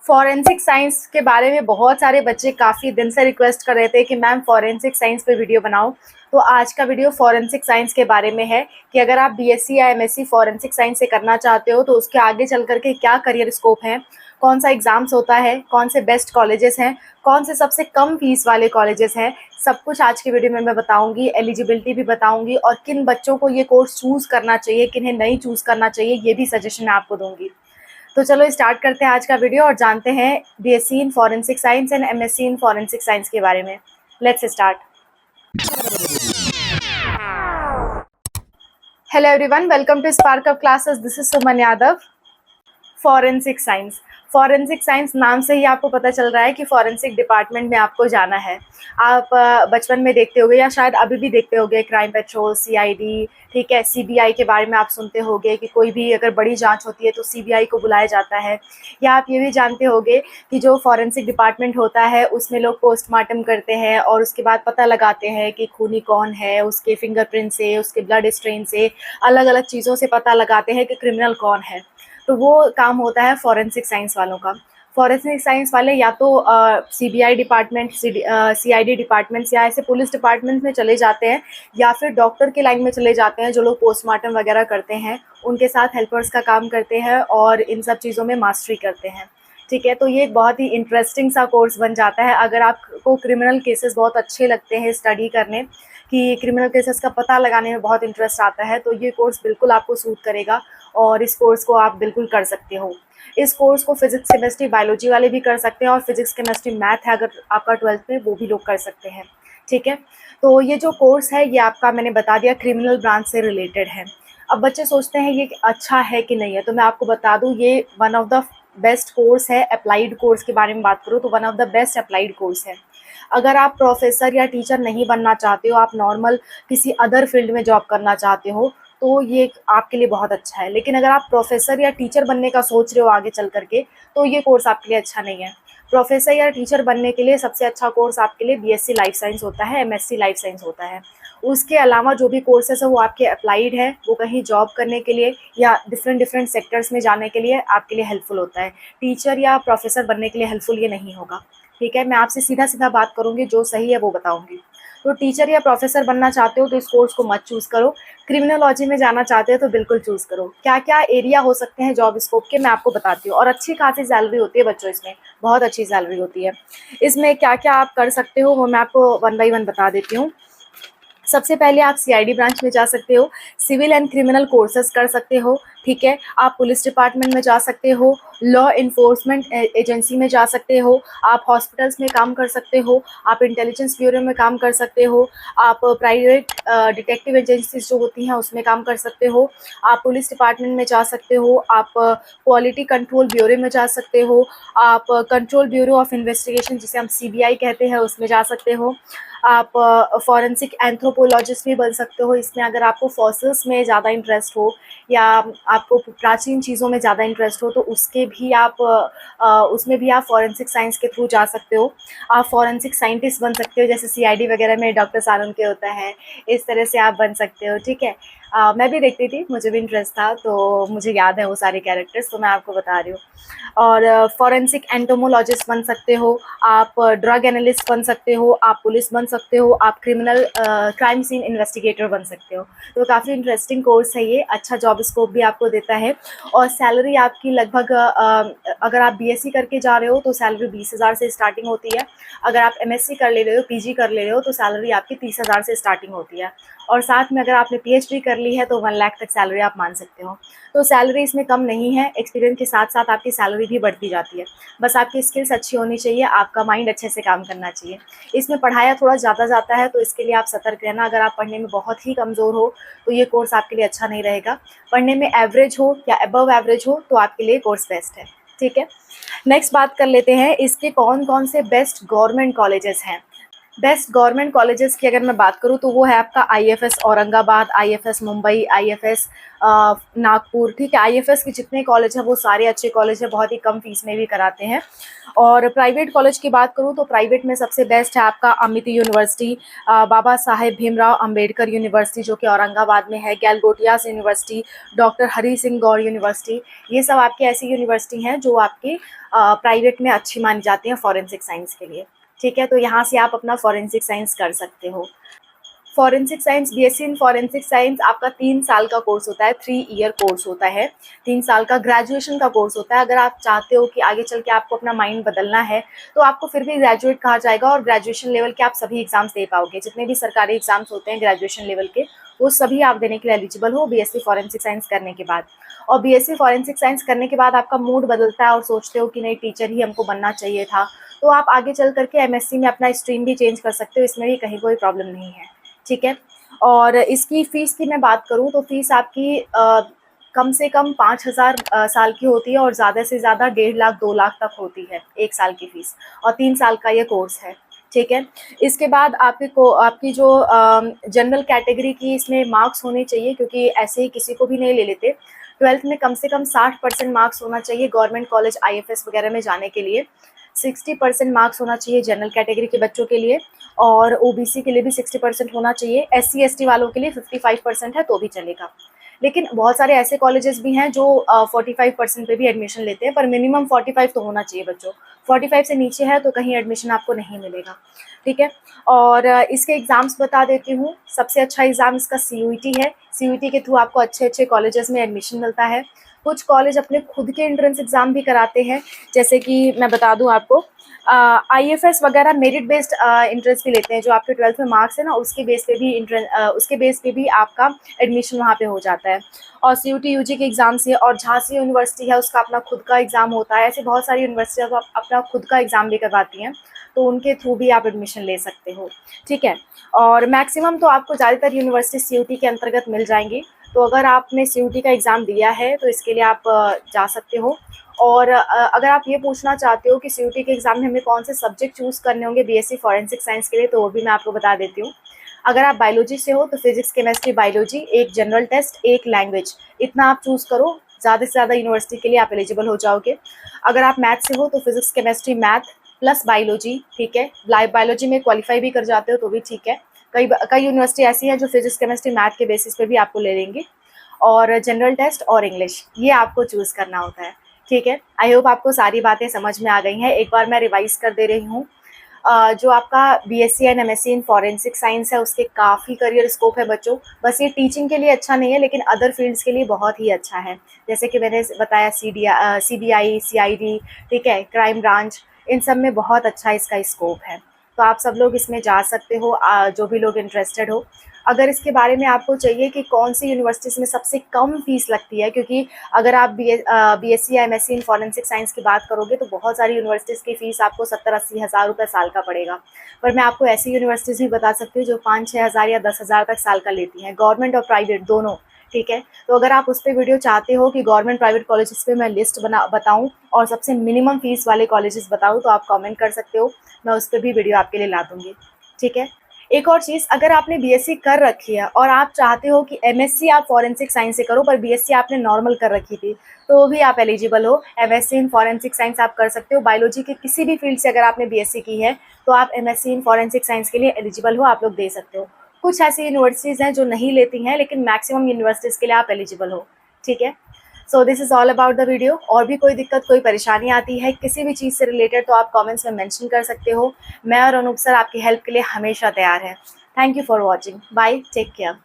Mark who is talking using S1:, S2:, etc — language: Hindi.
S1: फॉरेंसिक साइंस के बारे में बहुत सारे बच्चे काफ़ी दिन से रिक्वेस्ट कर रहे थे कि मैम फॉरेंसिक साइंस पे वीडियो बनाओ। तो आज का वीडियो फॉरेंसिक साइंस के बारे में है कि अगर आप बीएससी या एमएससी फॉरेंसिक साइंस से करना चाहते हो तो उसके आगे चल करके क्या करियर स्कोप है, कौन सा एग्ज़ाम्स होता है, कौन से बेस्ट कॉलेजेस हैं, कौन से सबसे कम फीस वाले कॉलेजेस हैं, सब कुछ आज की वीडियो में मैं बताऊंगी। एलिजिबिलिटी भी बताऊंगी और किन बच्चों को ये कोर्स चूज़ करना चाहिए, किन्हें नहीं चूज़ करना चाहिए, ये भी सजेशन मैं आपको दूंगी। तो चलो स्टार्ट करते हैं आज का वीडियो और जानते हैं BSc in forensic science and MSc in forensic science के बारे में। Let's start. Hello everyone, welcome to Spark Up classes. This is Suman Yadav. Forensic science, forensic science नाम से ही आपको पता चल रहा है कि फॉरेंसिक डिपार्टमेंट में आपको जाना है। आप बचपन में देखते होंगे या शायद अभी भी देखते होंगे क्राइम पेट्रोल, सीआईडी, ठीक है, सीबीआई के बारे में आप सुनते होंगे कि कोई भी अगर बड़ी जांच होती है तो सीबीआई को बुलाया जाता है। या आप ये भी जानते होंगे कि जो फॉरेंसिक डिपार्टमेंट होता है उसमें लोग पोस्टमार्टम करते हैं और उसके बाद पता लगाते हैं कि खूनी कौन है, उसके फिंगरप्रिंट से, उसके ब्लड स्ट्रेन से, अलग अलग चीज़ों से पता लगाते हैं कि क्रिमिनल कौन है। तो वो काम होता है फॉरेंसिक साइंस वालों का। फॉरेंसिक साइंस वाले या तो सीबीआई डिपार्टमेंट, सीआईडी डिपार्टमेंट्स या ऐसे पुलिस डिपार्टमेंट में चले जाते हैं या फिर डॉक्टर की लाइन में चले जाते हैं। जो लोग पोस्टमार्टम वगैरह करते हैं उनके साथ हेल्पर्स का काम करते हैं और इन सब चीज़ों में मास्टरी करते हैं। ठीक है, तो ये एक बहुत ही इंटरेस्टिंग सा कोर्स बन जाता है। अगर आपको क्रिमिनल केसेस बहुत अच्छे लगते हैं स्टडी करने, कि क्रिमिनल केसेस का पता लगाने में बहुत इंटरेस्ट आता है, तो ये कोर्स बिल्कुल आपको सूट करेगा और इस कोर्स को आप बिल्कुल कर सकते हो। इस कोर्स को फिजिक्स, केमिस्ट्री, बायोलॉजी वाले भी कर सकते हैं और फिजिक्स, केमिस्ट्री, मैथ है अगर आपका 12th में, वो भी लोग कर सकते हैं। ठीक है, तो ये जो कोर्स है ये आपका, मैंने बता दिया, क्रिमिनल ब्रांच से रिलेटेड है। अब बच्चे सोचते हैं ये अच्छा है कि नहीं है, तो मैं आपको बता दूं ये one of the best course है। अप्लाइड कोर्स के बारे में बात करूँ तो one of the best applied course है। अगर आप प्रोफेसर या टीचर नहीं बनना चाहते हो, आप नॉर्मल किसी अदर फील्ड में जॉब करना चाहते हो, तो ये आपके लिए बहुत अच्छा है। लेकिन अगर आप प्रोफेसर या टीचर बनने का सोच रहे हो आगे चल करके, तो ये कोर्स आपके लिए अच्छा नहीं है। प्रोफेसर या टीचर बनने के लिए सबसे अच्छा कोर्स आपके लिए बीएससी लाइफ साइंस होता है, एमएससी लाइफ साइंस होता है। उसके अलावा जो भी कोर्सेस है वो आपके अप्लाइड है, वो कहीं जॉब करने के लिए या डिफरेंट डिफरेंट सेक्टर्स में जाने के लिए आपके लिए हेल्पफुल होता है। टीचर या प्रोफेसर बनने के लिए हेल्पफुल ये नहीं होगा। ठीक है, मैं आपसे सीधा सीधा बात करूंगी, जो सही है वो बताऊंगी। तो टीचर या प्रोफेसर बनना चाहते हो तो इस कोर्स को मत चूज़ करो। क्रिमिनोलॉजी में जाना चाहते हो तो बिल्कुल चूज़ करो। क्या क्या एरिया हो सकते हैं जॉब स्कोप के, मैं आपको बताती हूँ। और अच्छी खासी सैलरी होती है बच्चों, इसमें बहुत अच्छी सैलरी होती है। इसमें क्या क्या आप कर सकते हो वो मैं आपको वन बाई वन बता देती हूँ। सबसे पहले आप सीआईडी ब्रांच में जा सकते हो, सिविल एंड क्रिमिनल कोर्सेज कर सकते हो। ठीक है, आप पुलिस डिपार्टमेंट में जा सकते हो, लॉ इन्फोर्समेंट एजेंसी में जा सकते हो, आप हॉस्पिटल्स में काम कर सकते हो, आप इंटेलिजेंस ब्यूरो में काम कर सकते हो, आप प्राइवेट डिटेक्टिव एजेंसीज जो होती हैं उसमें काम कर सकते हो, आप पुलिस डिपार्टमेंट में जा सकते हो, आप क्वालिटी कंट्रोल ब्यूरो में जा सकते हो, आप कंट्रोल ब्यूरो ऑफ इन्वेस्टिगेशन जिसे हम सीबीआई कहते हैं उसमें जा सकते हो, आप फॉरेंसिक एंथ्रोपोलॉजिस्ट भी बन सकते हो। इसमें अगर आपको फॉसिल्स में ज़्यादा इंटरेस्ट हो या आपको प्राचीन चीज़ों में ज़्यादा इंटरेस्ट हो तो उसमें भी आप फॉरेंसिक साइंस के थ्रू जा सकते हो। आप फॉरेंसिक साइंटिस्ट बन सकते हो, जैसे सीआईडी वगैरह में डॉक्टर सालन के होता है, इस तरह से आप बन सकते हो। ठीक है, मैं भी देखती थी, मुझे भी इंटरेस्ट था, तो मुझे याद है वो सारे कैरेक्टर्स, तो मैं आपको बता रही हूँ। और फॉरेंसिक एंटोमोलॉजिस्ट बन सकते हो, आप ड्रग एनालिस्ट बन सकते हो, आप पुलिस बन सकते हो, आप क्राइम सीन इन्वेस्टिगेटर बन सकते हो। तो काफ़ी इंटरेस्टिंग कोर्स है ये, अच्छा जॉब स्कोप भी आपको देता है। और सैलरी आपकी लगभग अगर आप बीएससी करके जा रहे हो तो सैलरी 20,000 से स्टार्टिंग होती है। अगर आप एमएससी कर ले रहे हो, पीजी कर ले रहे हो, तो सैलरी आपकी 30,000 से स्टार्टिंग होती है। और साथ में अगर आपने पीएचडी कर ली है तो 1 लाख तक सैलरी आप मान सकते हो। तो सैलरी इसमें कम नहीं है, एक्सपीरियंस के साथ साथ आपकी सैलरी भी बढ़ती जाती है। बस आपकी स्किल्स अच्छी होनी चाहिए, आपका माइंड अच्छे से काम करना चाहिए। इसमें पढ़ाया थोड़ा ज़्यादा जाता है तो इसके लिए आप सतर्क रहना। अगर आप पढ़ने में बहुत ही कमज़ोर हो तो ये कोर्स आपके लिए अच्छा नहीं रहेगा। पढ़ने में एवरेज हो या अबव एवरेज हो तो आपके लिए कोर्स बेस्ट है। ठीक है, नेक्स्ट बात कर लेते हैं इसके कौन कौन से बेस्ट गवर्नमेंट कॉलेजेस हैं। बेस्ट गवर्नमेंट कॉलेजेस की अगर मैं बात करूँ तो वो है आपका IFS Aurangabad, IFS Mumbai, IFS Nagpur, ठीक है। आईएफएस के जितने कॉलेज हैं वो सारे अच्छे कॉलेज हैं, बहुत ही कम फीस में भी कराते हैं। और प्राइवेट कॉलेज की बात करूँ तो प्राइवेट में सबसे बेस्ट है आपका अमिती यूनिवर्सिटी, बाबा साहेब भीमराव अंबेडकर यूनिवर्सिटी जो कि औरंगाबाद में है, गैलगोटियास यूनिवर्सिटी, डॉक्टर हरी सिंह गौर यूनिवर्सिटी। ये सब आपकी ऐसी यूनिवर्सिटी हैं जो आपकी प्राइवेट में अच्छी मानी जाती हैं फॉरेंसिक साइंस के लिए, ठीक है। तो यहाँ से आप अपना फॉरेंसिक साइंस कर सकते हो। Forensic science, BSc in forensic science आपका 3 साल का कोर्स होता है, 3 ईयर कोर्स होता है, 3 साल का ग्रेजुएशन का कोर्स होता है। अगर आप चाहते हो कि आगे चल के आपको अपना माइंड बदलना है तो आपको फिर भी ग्रेजुएट कहा जाएगा और ग्रेजुएशन लेवल के आप सभी एग्जाम्स दे पाओगे। जितने भी सरकारी एग्जाम्स होते हैं ग्रेजुएशन लेवल के वो सभी आप देने के लिए एलिजिबल हो बीएससी फॉरेंसिक साइंस करने के बाद। और बीएससी फॉरेंसिक साइंस करने के बाद आपका मूड बदलता है और सोचते हो कि नहीं टीचर ही हमको बनना चाहिए था, तो आप आगे चल करके एमएससी में अपना स्ट्रीम भी चेंज कर सकते हो, इसमें भी कहीं कोई प्रॉब्लम नहीं है, ठीक है। और इसकी फ़ीस की मैं बात करूँ तो फ़ीस आपकी कम से कम 5,000 साल की होती है और ज़्यादा से ज़्यादा 1.5 लाख 2 लाख तक होती है 1 साल की फ़ीस, और 3 साल का ये कोर्स है, ठीक है। इसके बाद आपकी जो जनरल कैटेगरी की इसमें मार्क्स होने चाहिए, क्योंकि ऐसे ही किसी को भी नहीं ले लेते। 12th में कम से कम 60% मार्क्स होना चाहिए गवर्नमेंट कॉलेज आईएफएस वगैरह में जाने के लिए। 60% मार्क्स होना चाहिए जनरल कैटेगरी के बच्चों के लिए, और ओबीसी के लिए भी 60% होना चाहिए। एससी एसटी वालों के लिए 55% है तो भी चलेगा। लेकिन बहुत सारे ऐसे कॉलेजेस भी हैं जो 45% पे भी एडमिशन लेते हैं, पर मिनिमम 45 तो होना चाहिए बच्चों। 45 से नीचे है तो कहीं एडमिशन आपको नहीं मिलेगा, ठीक है। और इसके एग्ज़ाम्स बता देती हूँ। सबसे अच्छा एग्ज़ाम इसका सीयूईटी है। सीयूईटी के थ्रू आपको अच्छे अच्छे कॉलेजेस में एडमिशन मिलता है। कुछ कॉलेज अपने खुद के एंट्रेंस एग्ज़ाम भी कराते हैं, जैसे कि मैं बता दूं आपको, आईएफएस वगैरह मेरिट बेस्ड एंट्रेंस भी लेते हैं। जो आपके 12th में मार्क्स है ना उसके बेस पे भी आपका एडमिशन वहाँ पे हो जाता है। और सीयूटी यूजी के एग्ज़ाम से, और झांसी यूनिवर्सिटी है उसका अपना खुद का एग्ज़ाम होता है। ऐसे बहुत सारी यूनिवर्सिटियाँ अपना खुद का एग्ज़ाम भी करवाती हैं, तो उनके थ्रू भी आप एडमिशन ले सकते हो, ठीक है। और मैक्सिमम तो आपको ज़्यादातर यूनिवर्सिटी सीयूटी के अंतर्गत मिल जाएंगी। तो अगर आपने सीयूटी का एग्ज़ाम दिया है तो इसके लिए आप जा सकते हो। और अगर आप ये पूछना चाहते हो कि सीयूटी के एग्ज़ाम में हमें कौन से सब्जेक्ट चूज़ करने होंगे बीएससी फॉरेंसिक साइंस के लिए, तो वो भी मैं आपको बता देती हूँ। अगर आप बायोलॉजी से हो तो फिजिक्स केमिस्ट्री बायोलॉजी, एक जनरल टेस्ट, एक लैंग्वेज, इतना आप चूज़ करो। ज़्यादा से ज़्यादा यूनिवर्सिटी के लिए आप एलिजिबल हो जाओगे। अगर आप मैथ से हो तो physics chemistry math plus biology, ठीक है। बायोलॉजी में क्वालिफाई भी कर जाते हो तो भी ठीक है। कई यूनिवर्सिटी ऐसी है जो फिजिक्स केमिस्ट्री मैथ के बेसिस पे भी आपको ले लेंगे। और जनरल टेस्ट और इंग्लिश ये आपको चूज़ करना होता है, ठीक है। आई होप आपको सारी बातें समझ में आ गई हैं। एक बार मैं रिवाइज कर दे रही हूँ। जो आपका BSc and MSc in forensic science है उसके काफ़ी करियर स्कोप है बच्चों। बस ये टीचिंग के लिए अच्छा नहीं है, लेकिन अदर फील्ड्स के लिए बहुत ही अच्छा है। जैसे कि मैंने बताया सीबीआई, सीआईडी, ठीक है, क्राइम ब्रांच, इन सब में बहुत अच्छा इसका स्कोप है। तो आप सब लोग इसमें जा सकते हो, जो भी लोग इंटरेस्टेड हो। अगर इसके बारे में आपको चाहिए कि कौन सी यूनिवर्सिटीज़ में सबसे कम फीस लगती है, क्योंकि अगर आप बीएससी या एमएससी इन फॉरेंसिक साइंस की बात करोगे तो बहुत सारी यूनिवर्सिटीज़ की फ़ीस आपको 70-80 हज़ार रुपये साल का पड़ेगा। पर मैं आपको ऐसी यूनिवर्सिटीज़ भी बता सकती हूँ जो 5-6 हज़ार या 10 हज़ार तक साल का लेती हैं, गवर्नमेंट और प्राइवेट दोनों, ठीक है। तो अगर आप उस पर वीडियो चाहते हो कि गवर्नमेंट प्राइवेट कॉलेजेस पे मैं लिस्ट बताऊं और सबसे मिनिमम फीस वाले कॉलेजेस बताऊं, तो आप कमेंट कर सकते हो, मैं उस पर भी वीडियो आपके लिए ला दूंगी, ठीक है। एक और चीज़, अगर आपने बीएससी कर रखी है और आप चाहते हो कि एमएससी आप फॉरेंसिक साइंस से करो पर बीएससी आपने नॉर्मल कर रखी थी, तो भी आप एलिजिबल हो। एमएससी इन फॉरेंसिक साइंस आप कर सकते हो। बायोलॉजी के किसी भी फील्ड से अगर आपने बीएससी की है तो आप एमएससी इन फॉरेंसिक साइंस के लिए एलिजिबल हो, आप लोग दे सकते हो। कुछ ऐसी यूनिवर्सिटीज़ हैं जो नहीं लेती हैं, लेकिन मैक्सिमम यूनिवर्सिटीज़ के लिए आप एलिजिबल हो, ठीक है। So this is all about the video. और भी कोई दिक्कत, कोई परेशानी आती है किसी भी चीज़ से रिलेटेड तो आप कमेंट्स में मेंशन कर सकते हो। मैं और अनूप सर आपकी हेल्प के लिए हमेशा तैयार हैं। Thank you for watching. Bye, take care.